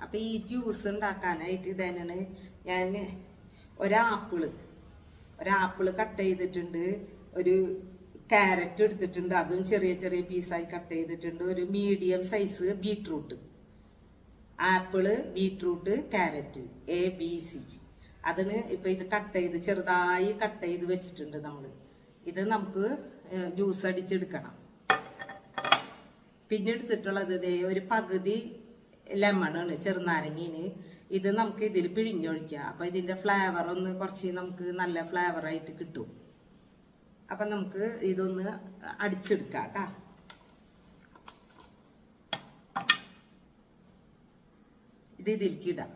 അപ്പം ഈ ജ്യൂസ് ഉണ്ടാക്കാനായിട്ട് ഇതന്നെയാണ് ഞാൻ ഒരാപ്പിള് കട്ട് ചെയ്തിട്ടുണ്ട്, ഒരു ക്യാരറ്റ് എടുത്തിട്ടുണ്ട്, അതും ചെറിയ ചെറിയ പീസായി കട്ട് ചെയ്തിട്ടുണ്ട്, ഒരു medium size beetroot, apple, beetroot, carrot, ABC. അതിന് ഇപ്പം ഇത് ചെറുതായി കട്ട് ചെയ്ത് വെച്ചിട്ടുണ്ട് നമ്മൾ. ഇത് നമുക്ക് ജ്യൂസ് അടിച്ചെടുക്കണം. പിന്നെ എടുത്തിട്ടുള്ളത് ഒരു പകുതി ലെമണാണ്, ചെറുനാരങ്ങീന്. ഇത് നമുക്ക് ഇതിൽ പിഴിഞ്ഞൊഴിക്കാം. അപ്പം ഇതിൻ്റെ ഫ്ലേവർ ഒന്ന് കുറച്ച് നമുക്ക് നല്ല ഫ്ലേവറായിട്ട് കിട്ടും. അപ്പം നമുക്ക് ഇതൊന്ന് അടിച്ചെടുക്കാം കേട്ടോ. ഇത് ഇതിലേക്ക് ഇടാം.